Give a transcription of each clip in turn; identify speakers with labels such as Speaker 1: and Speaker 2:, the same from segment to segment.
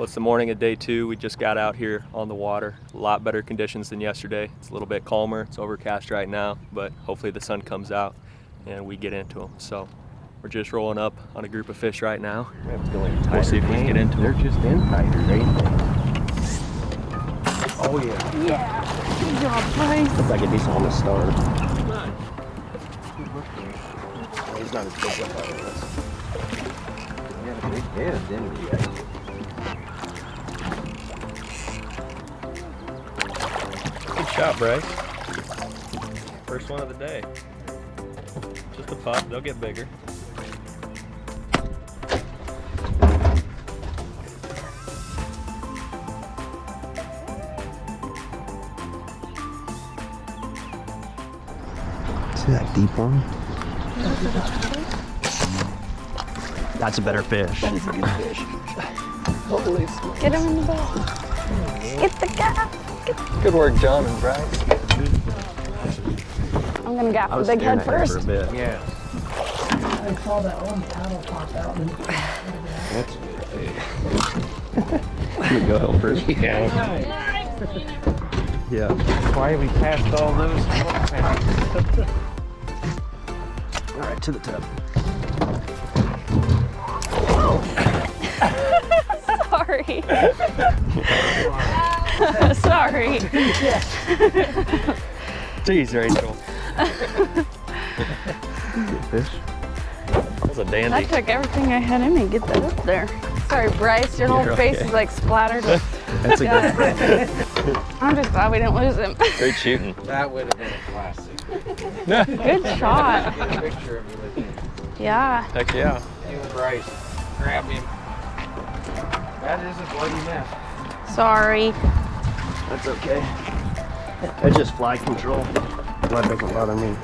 Speaker 1: Well, it's the morning of day 2. We just got out here on the water. A lot better conditions than yesterday. It's a little bit calmer. It's overcast right now, but hopefully the sun comes out and we get into them. So we're just rolling up on a group of fish right now. We'll see if we can get into them.
Speaker 2: They're just in tighter, ain't they? Oh yeah.
Speaker 3: Yeah. Good job, Bryce.
Speaker 2: Looks like a decent one to start. He's not as big as I thought he was. He had a big head, didn't he?
Speaker 1: Good shot, Bryce. First one of the day. Just a pup, they'll get bigger.
Speaker 2: See that deep one? That's a better fish. That is a good fish. Holy smokes.
Speaker 3: Get him in the boat. Get the gaff.
Speaker 1: Good work, John and Bryce.
Speaker 3: I'm gonna gaff the big head first.
Speaker 2: For a bit.
Speaker 4: Yeah. I saw that one paddle pop out.
Speaker 2: That's good. You go help first.
Speaker 4: Yeah.
Speaker 2: Yeah.
Speaker 4: Why we passed all those?
Speaker 2: All right, to the tub.
Speaker 3: Sorry. Sorry.
Speaker 1: Jeez, Rachel.
Speaker 2: Good fish.
Speaker 1: That was a
Speaker 3: That
Speaker 1: dandy.
Speaker 3: took everything I had in me to get that up there. Sorry, Bryce, your whole
Speaker 1: You're
Speaker 3: face
Speaker 1: okay.
Speaker 3: is like splattered with.
Speaker 2: That's a good fish.
Speaker 3: I'm just glad we didn't lose him.
Speaker 1: Great shooting.
Speaker 4: That would have been a classic.
Speaker 3: Good shot.
Speaker 4: Get a picture of you with him.
Speaker 3: Yeah.
Speaker 1: Heck yeah.
Speaker 4: You and Bryce. Grab him. That is a bloody mess.
Speaker 3: Sorry.
Speaker 2: That's okay. That's just fly control. That doesn't bother me.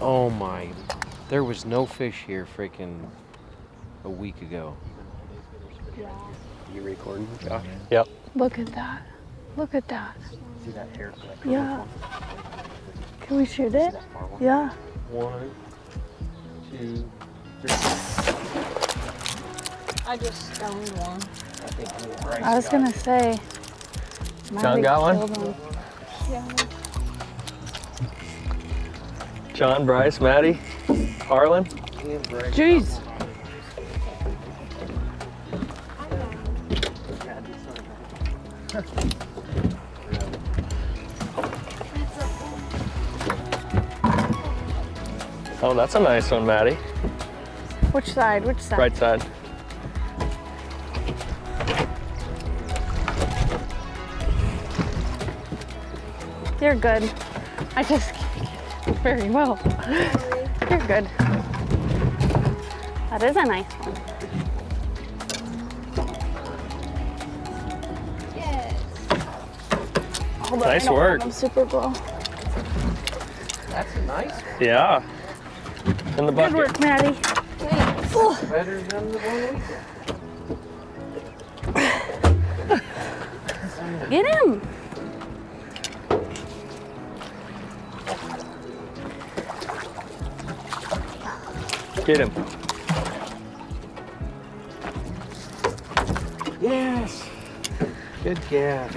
Speaker 4: Oh my. There was no fish here freaking a week ago.
Speaker 2: You recording, Josh?
Speaker 1: Yep.
Speaker 3: Look at that. Look at that.
Speaker 2: See that hair?
Speaker 3: Yeah. Can we shoot it? Yeah.
Speaker 1: 1, 2, 3.
Speaker 3: I just stoned one.
Speaker 4: I think you and Bryce
Speaker 3: I was gonna say.
Speaker 1: John got one?
Speaker 3: one? Yeah.
Speaker 1: John, Bryce, Maddie, Harlan.
Speaker 3: Jeez.
Speaker 1: Oh, that's a nice one, Maddie.
Speaker 3: Which side? Which side?
Speaker 1: Right side.
Speaker 3: You're good. I just can't get it very well. You're good. That is a nice one. Although
Speaker 1: Nice
Speaker 3: I don't
Speaker 1: work.
Speaker 3: want them super glow.
Speaker 4: That's a nice one.
Speaker 1: Yeah. In the bucket.
Speaker 3: Good work, Maddie.
Speaker 4: Better than the one we got.
Speaker 3: Get him.
Speaker 1: Get him.
Speaker 4: Yes. Good gaff.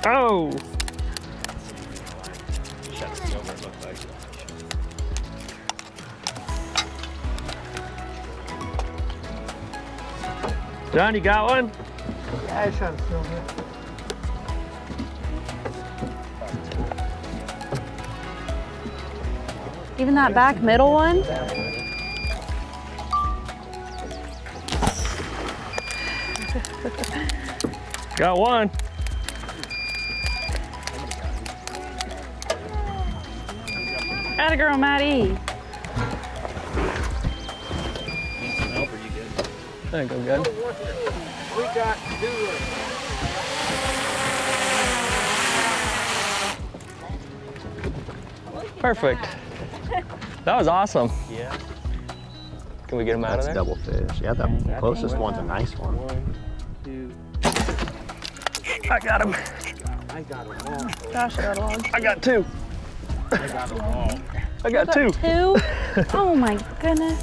Speaker 1: Oh! John, you got one?
Speaker 4: Yeah, I shot a silver.
Speaker 3: Even that back middle one?
Speaker 1: Got one.
Speaker 3: Atta girl, Maddie.
Speaker 1: There you go, good.
Speaker 4: We got to do it.
Speaker 1: Perfect. That was awesome.
Speaker 4: Yeah.
Speaker 1: Can we get him out of
Speaker 2: That's
Speaker 1: there?
Speaker 2: double fish. Yeah, the closest one's a nice one.
Speaker 4: 1, 2.
Speaker 1: I got him.
Speaker 4: I got them all.
Speaker 3: Josh got a log.
Speaker 1: I got 2.
Speaker 4: I got them all.
Speaker 1: I got 2.
Speaker 3: 2? Oh my goodness.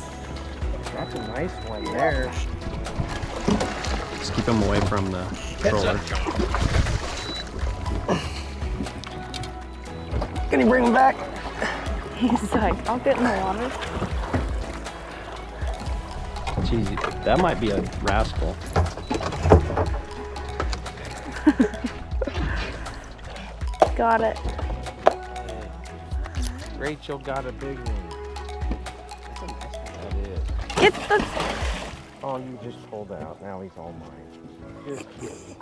Speaker 4: That's a nice one there.
Speaker 2: Just keep them away from the troller.
Speaker 1: Can you bring him back?
Speaker 3: He's like, I'll get in the water.
Speaker 2: Jeez, that might be a rascal.
Speaker 3: Got it.
Speaker 4: Rachel got a big one. That's a nice one. That is.
Speaker 3: Get the.
Speaker 4: Oh, you just pulled out. Now he's all mine. Just kidding.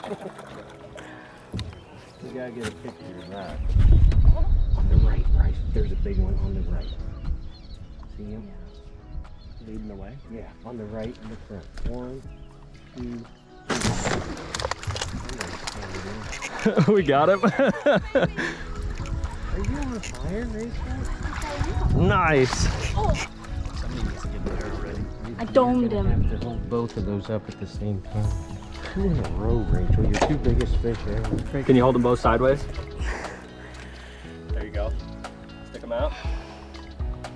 Speaker 4: We gotta get a picture of that. On the right, Bryce. There's a big one on the right. See him?
Speaker 2: Leading the way.
Speaker 4: Yeah, on the right in the front. 1, 2, 3.
Speaker 1: We got him.
Speaker 4: Are you on fire, Rachel?
Speaker 1: Nice.
Speaker 2: Somebody needs to get there already.
Speaker 3: I domed
Speaker 4: You're
Speaker 3: him.
Speaker 4: gonna have to hold both of those up at the same time. 2 in a row, Rachel. Your 2 biggest fish ever.
Speaker 1: Can you hold them both sideways? There you go. Stick them out.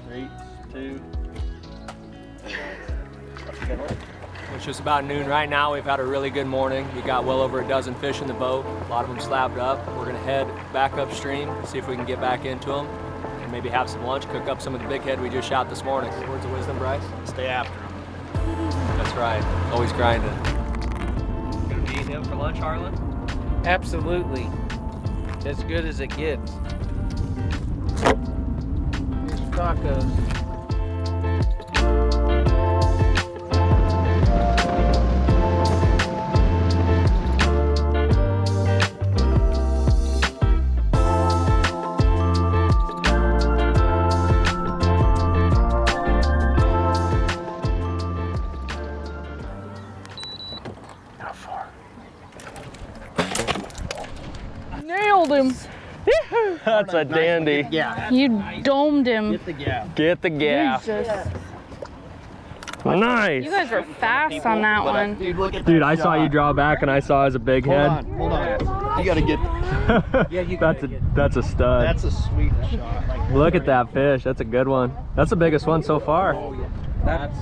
Speaker 1: 3, 2. It's just about noon right now. We've had a really good morning. We got well over a dozen fish in the boat. A lot of them slabbed up. We're gonna head back upstream, see if we can get back into them, and maybe have some lunch, cook up some of the big head we just shot this morning. Words of wisdom, Bryce? Stay after them. That's right. Always grinding. Gonna be eating him for lunch, Harlan?
Speaker 4: Absolutely. As good as it gets. Here's tacos.
Speaker 3: Nailed him.
Speaker 1: That's a dandy.
Speaker 2: Yeah.
Speaker 3: You domed him.
Speaker 2: Get the gap.
Speaker 1: Get the gaff.
Speaker 3: Jesus.
Speaker 1: Nice.
Speaker 3: You guys were fast on that one.
Speaker 2: Dude, look at
Speaker 1: Dude,
Speaker 2: that
Speaker 1: I saw you
Speaker 2: shot.
Speaker 1: draw back and I saw it as a big
Speaker 2: Hold
Speaker 1: head.
Speaker 2: on. You gotta get. Yeah, you gotta
Speaker 1: That's a stud.
Speaker 2: That's a sweet shot. Like,
Speaker 1: Look at that fish. That's a good one. That's the biggest one so far.
Speaker 4: That's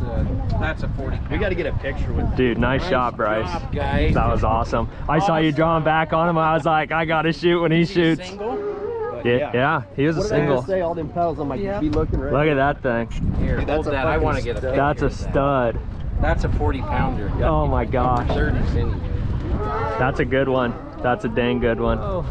Speaker 4: a 40.
Speaker 2: we gotta get a picture with.
Speaker 1: Dude, nice shot, Bryce.
Speaker 4: Job, guys.
Speaker 1: That was awesome. I saw you drawing back on him. I was like, I gotta shoot when he shoots.
Speaker 4: Single?
Speaker 1: Yeah, he was a
Speaker 2: What did I
Speaker 1: single.
Speaker 2: say? All them paddles. I'm like,
Speaker 3: Yeah.
Speaker 2: be looking right.
Speaker 1: Look at that thing.
Speaker 4: Here,
Speaker 2: Dude,
Speaker 4: hold
Speaker 2: that's a
Speaker 4: that. I
Speaker 2: fucking
Speaker 4: want to get a
Speaker 2: stud.
Speaker 4: picture.
Speaker 1: That's a
Speaker 4: of that.
Speaker 1: stud.
Speaker 4: That's a 40 pounder.
Speaker 1: Oh my gosh.
Speaker 4: 30 centimeters.
Speaker 1: That's a good one. That's a dang good one.
Speaker 4: Oh.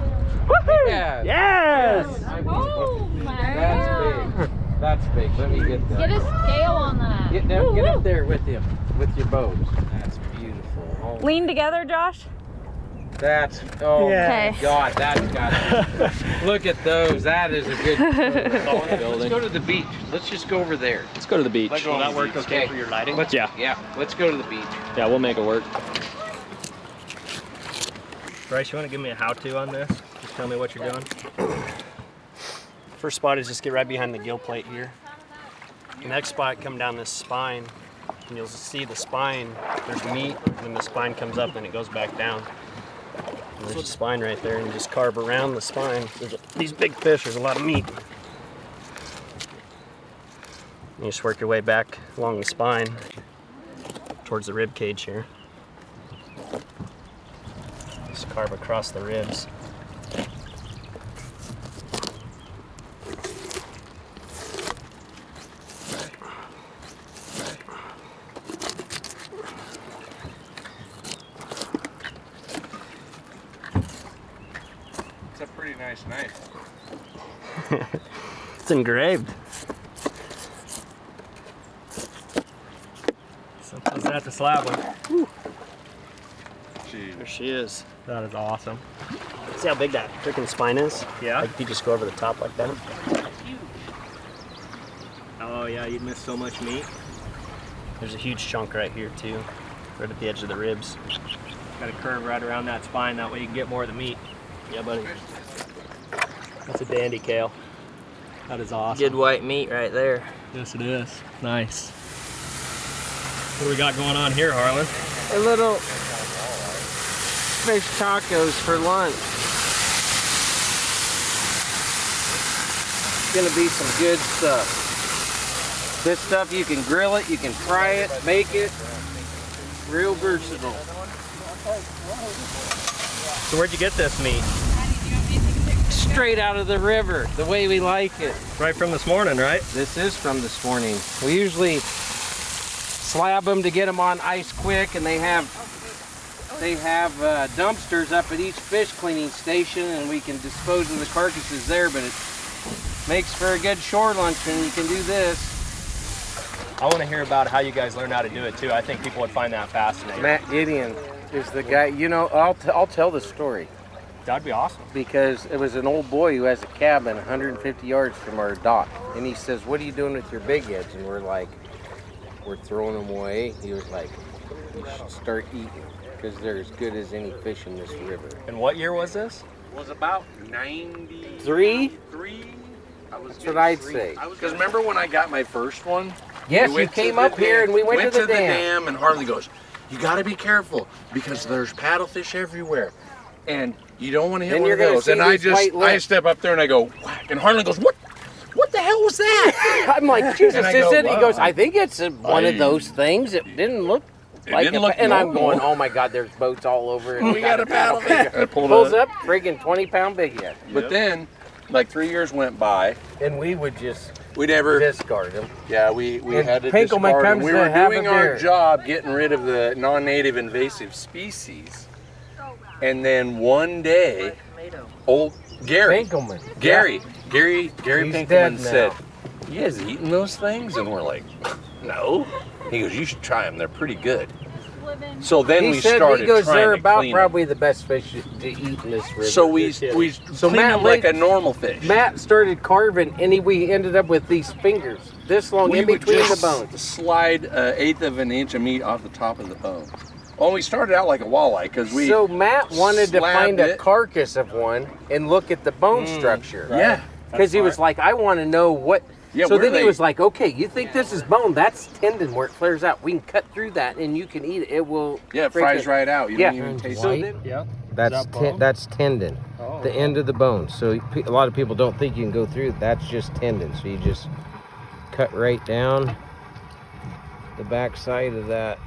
Speaker 1: Woohoo!
Speaker 4: Yeah.
Speaker 1: Yes!
Speaker 3: Oh
Speaker 4: That's big. That's big. Let me get that.
Speaker 3: Get a scale on that.
Speaker 4: Get down, get up there with him, with your bows. That's beautiful. Oh,
Speaker 3: Lean together, Josh.
Speaker 4: that's, oh
Speaker 3: Yeah.
Speaker 4: my God, that's got, look at those. That is a good Let's go to the beach. Let's just go over there.
Speaker 1: Let's go to the beach.
Speaker 2: Will that work okay for your lighting?
Speaker 4: Let's,
Speaker 1: Yeah.
Speaker 4: Yeah, let's go to the beach.
Speaker 1: Yeah, we'll make it work.
Speaker 5: Bryce, you want to give me a how-to on this? Just tell me what you're doing. First spot is just get right behind the gill plate here. The next spot, come down this spine, and you'll see the spine, there's meat, and then the spine comes up and it goes back down. And there's the spine right there, and you just carve around the spine. These big fish, there's a lot of meat. And you just work your way back along the spine towards the rib cage here. Just carve across the ribs.
Speaker 4: It's a pretty nice knife.
Speaker 5: It's engraved. Something's at the slab one. There she is.
Speaker 1: That is awesome.
Speaker 5: See how big that freaking spine is?
Speaker 1: Yeah?
Speaker 5: Like you just go over the top like that.
Speaker 1: Oh yeah, you'd miss so much meat.
Speaker 5: There's a huge chunk right here too, right at the edge of the ribs.
Speaker 1: Got to curve right around that spine, that way you can get more of the meat.
Speaker 5: Yeah, buddy.
Speaker 1: That's a dandy, Kale. That is awesome.
Speaker 6: Good white meat right there.
Speaker 1: Yes, it is. Nice. What do we got going on here, Harlan?
Speaker 4: A little fish tacos for lunch. It's gonna be some good stuff. This stuff, you can grill it, you can fry it, bake it. Real versatile.
Speaker 1: So where'd you get this meat?
Speaker 4: Straight out of the river, the way we like it.
Speaker 1: Right from this morning, right?
Speaker 4: This is from this morning. We usually slab them to get them on ice quick, and they have dumpsters up at each fish cleaning station, and we can dispose of the carcasses there, but it makes for a good shore luncheon. You can do this.
Speaker 1: I want to hear about how you guys learned how to do it too. I think people would find that fascinating.
Speaker 4: Matt Gideon is the guy. You know, I'll tell the story
Speaker 1: That'd be awesome.
Speaker 4: because it was an old boy who has a cabin 150 yards from our dock, and he says, "What are you doing with your big heads?" And we're like, "We're throwing them away." He was like, "You should start eating because they're as good as any fish in this river."
Speaker 1: And what year was this?
Speaker 2: Was about 93.
Speaker 4: Three?
Speaker 2: I was
Speaker 4: That's what I'd say.
Speaker 2: Because remember when I got my first one?
Speaker 4: Yes,
Speaker 2: We
Speaker 4: you
Speaker 2: went to
Speaker 4: came
Speaker 2: the
Speaker 4: up here
Speaker 2: dam-
Speaker 4: and we went to the dam.
Speaker 2: and Harley goes, "You got to be careful because there's paddlefish everywhere, and you don't want to hit
Speaker 4: Then
Speaker 2: one
Speaker 4: you're
Speaker 2: of
Speaker 4: gonna
Speaker 2: those."
Speaker 4: see
Speaker 2: And I
Speaker 4: these white
Speaker 2: I
Speaker 4: lips.
Speaker 2: step up there and I go whack, and Harley goes, "What? What the hell was that?"
Speaker 4: I'm like, Jesus,
Speaker 2: And I
Speaker 4: is
Speaker 2: go,
Speaker 4: it? He
Speaker 2: "Wow."
Speaker 4: goes, I think it's one of those things. It didn't look like
Speaker 2: didn't
Speaker 4: it.
Speaker 2: look
Speaker 4: And I'm
Speaker 2: normal.
Speaker 4: going, oh my God, there's boats all over. And
Speaker 2: We got a paddlefish. I pulled
Speaker 4: Pulls
Speaker 2: up.
Speaker 4: up, friggin' 20-pound big head.
Speaker 2: But then, like 3 years went by.
Speaker 4: And we would just
Speaker 2: We never.
Speaker 4: discard them.
Speaker 2: Yeah, we
Speaker 4: And
Speaker 2: had to
Speaker 4: Pinkelman
Speaker 2: discard them.
Speaker 4: comes
Speaker 2: We
Speaker 4: to
Speaker 2: were
Speaker 4: have
Speaker 2: doing
Speaker 4: a
Speaker 2: our
Speaker 4: beer.
Speaker 2: job getting rid of the non-native invasive species. And then one day, old Gary
Speaker 4: Pinkelman.
Speaker 2: Gary
Speaker 4: He's
Speaker 2: Pinkelman
Speaker 4: dead now.
Speaker 2: said, "You guys eating those things?" And we're like, "No." He goes, "You should try them. They're pretty good." So then
Speaker 4: He
Speaker 2: we
Speaker 4: said,
Speaker 2: started
Speaker 4: he goes,
Speaker 2: trying
Speaker 4: they're
Speaker 2: to
Speaker 4: about
Speaker 2: clean 'em.
Speaker 4: probably the best fish to eat in this river.
Speaker 2: So we
Speaker 4: So
Speaker 2: cleaned
Speaker 4: Matt
Speaker 2: them like
Speaker 4: laid-
Speaker 2: a normal fish.
Speaker 4: Matt started carving, and we ended up with these fingers this long
Speaker 2: we
Speaker 4: in
Speaker 2: would
Speaker 4: between the
Speaker 2: just
Speaker 4: bones.
Speaker 2: slide an eighth of an inch of meat off the top of the bone. Well, we started out like a walleye because we.
Speaker 4: So Matt wanted to
Speaker 2: slabbed
Speaker 4: find a
Speaker 2: it.
Speaker 4: carcass of one and look at the bone structure.
Speaker 2: Yeah.
Speaker 4: Because he was like, I want to know what.
Speaker 2: Yeah,
Speaker 4: so
Speaker 2: where
Speaker 4: then he
Speaker 2: they-
Speaker 4: was like, okay, you think this is bone? That's tendon where it flares out. We can cut through that and you can eat it. It will.
Speaker 2: Yeah, it fries right out. You
Speaker 4: Yeah.
Speaker 2: don't even taste
Speaker 4: So
Speaker 2: it.
Speaker 4: then,
Speaker 1: Yeah.
Speaker 4: that's tendon, the end of the bone. So a lot of people don't think you can go through. That's just tendon. So you just cut right down the back side of that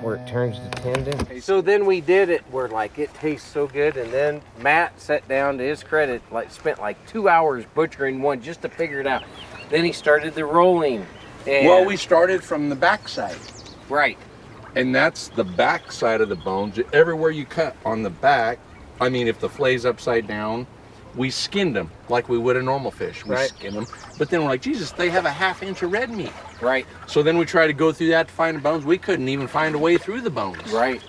Speaker 4: where it turns to tendon. So then we did it where like it tastes so good, and then Matt sat down, to his credit, like spent like 2 hours butchering one just to figure it out. Then he started the rolling. And
Speaker 2: Well, we started from the backside,
Speaker 4: right.
Speaker 2: and that's the back side of the bones. Everywhere you cut on the back, I mean, if the flay's upside down, we skinned them like we would a normal fish. We
Speaker 4: Right.
Speaker 2: skinned them, but then we're like, Jesus, they have a ½ inch of red meat.
Speaker 4: Right,
Speaker 2: So then we tried to go through that to find the bones. We couldn't even find a way through the bones.
Speaker 4: right.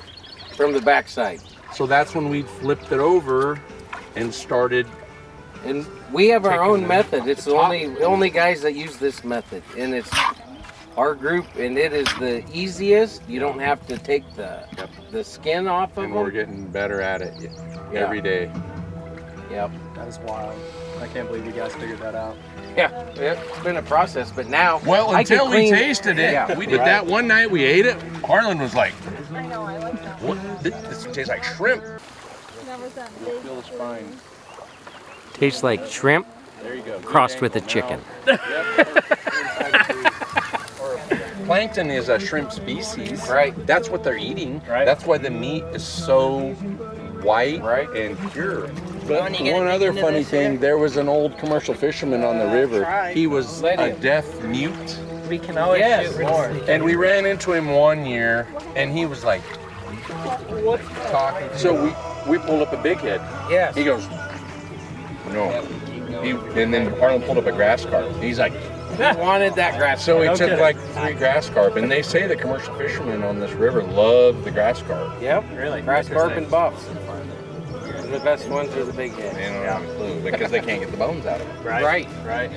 Speaker 4: From the backside.
Speaker 2: So that's when we flipped it over and started.
Speaker 4: And we have our
Speaker 2: Taking
Speaker 4: own
Speaker 2: the-
Speaker 4: method. It's
Speaker 2: the
Speaker 4: the
Speaker 2: top.
Speaker 4: only guys that use this method. And it's our group, and it is the easiest. You don't have to take the skin off of
Speaker 2: And we're
Speaker 4: them.
Speaker 2: getting better at it
Speaker 4: Yeah.
Speaker 2: every day.
Speaker 4: Yep.
Speaker 1: That is wild. I can't believe you guys figured that out.
Speaker 4: Yeah, it's been a process, but now
Speaker 2: Well,
Speaker 4: I can
Speaker 2: until we
Speaker 4: clean-
Speaker 2: tasted it,
Speaker 4: Yeah,
Speaker 2: we did
Speaker 4: right.
Speaker 2: that one night. We ate it. Harlan was like, "What? This tastes like shrimp." Feel the spine.
Speaker 4: Tastes like shrimp
Speaker 2: There you go.
Speaker 4: crossed with a chicken.
Speaker 2: Plankton is a shrimp species.
Speaker 4: Right.
Speaker 2: That's what they're eating.
Speaker 1: Right.
Speaker 2: That's why the meat is so white
Speaker 4: Right.
Speaker 2: and pure. But
Speaker 6: When you get
Speaker 2: one
Speaker 6: it
Speaker 2: other
Speaker 6: into
Speaker 2: funny
Speaker 6: this
Speaker 2: thing,
Speaker 6: here?
Speaker 2: there was an old commercial fisherman on the river.
Speaker 6: tried.
Speaker 2: He was a deaf mute.
Speaker 6: We can always
Speaker 4: Yes.
Speaker 6: shoot more.
Speaker 2: And we ran into him one year, and he was like, talking. So we pulled up a bighead.
Speaker 4: Yes.
Speaker 2: He goes, no. And then Harlan pulled up a grass carp. He's like,
Speaker 4: wanted that grass.
Speaker 2: so he
Speaker 4: carp.
Speaker 2: took like 3 grass carp, and they say the commercial fishermen on this river love the grass carp.
Speaker 4: Yep.
Speaker 1: Really?
Speaker 4: Grass carp and buffs. The best ones are the big heads.
Speaker 2: They don't have a clue because they can't get the bones out of it.
Speaker 4: Right.
Speaker 1: Right.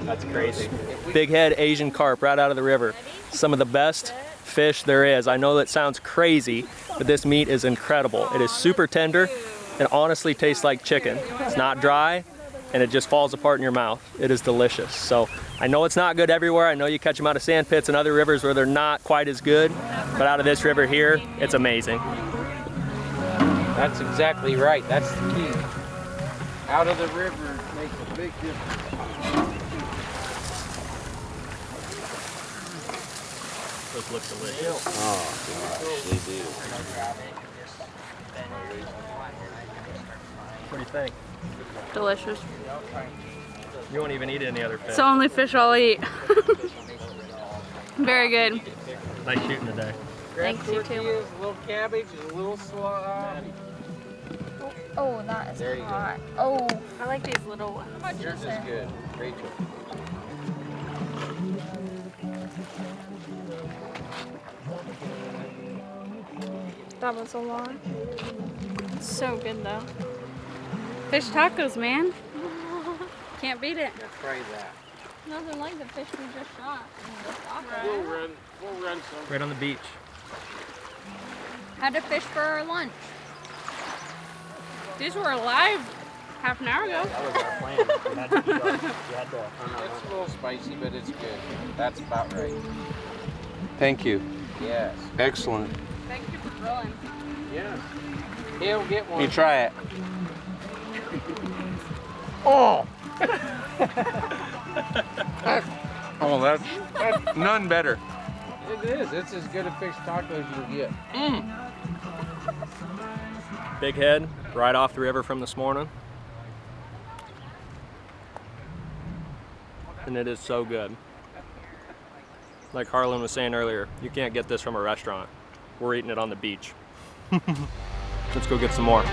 Speaker 1: That's crazy. Big head Asian carp right out of the river. Some of the best fish there is. I know that sounds crazy, but this meat is incredible. It is super tender and honestly tastes like chicken. It's not dry. and it just falls apart in your mouth. It is delicious. So I know it's not good everywhere. I know you catch them out of sand pits and other rivers where they're not quite as good, but out of this river here, it's amazing.
Speaker 4: That's exactly right. That's the key. Out of the river makes a big difference.
Speaker 1: Those look delicious.
Speaker 4: Oh, gosh, they do.
Speaker 1: What do you think?
Speaker 3: Delicious.
Speaker 1: You won't even eat any other fish.
Speaker 3: It's the only fish I'll eat. Very good.
Speaker 1: Nice shooting today.
Speaker 3: Thanks, you too.
Speaker 4: A little cabbage, a little slaw.
Speaker 3: Oh, that is
Speaker 4: There you go.
Speaker 3: hot. Oh, I like these little ones. How much
Speaker 4: Yours is good, Rachel.
Speaker 3: That was a lot. So good though. Fish tacos, man. Can't beat it.
Speaker 4: Let's try that.
Speaker 3: Nothing like the fish we just shot.
Speaker 4: We'll run some.
Speaker 1: Right on the beach.
Speaker 3: Had to fish for our lunch. These were alive half an hour ago.
Speaker 5: That was our plan. We had to.
Speaker 4: It's a little spicy, but it's good. That's about right.
Speaker 2: Thank you.
Speaker 4: Yes.
Speaker 2: Excellent.
Speaker 3: Thank you for grilling.
Speaker 4: Yes. He'll get one.
Speaker 2: You try it. Oh! Oh, that's none better.
Speaker 4: It is. It's as good a fish taco as you'll get.
Speaker 1: Big head, right off the river from this morning. And it is so good. Like Harlan was saying earlier, you can't get this from a restaurant. We're eating it on the beach. Let's go get some more.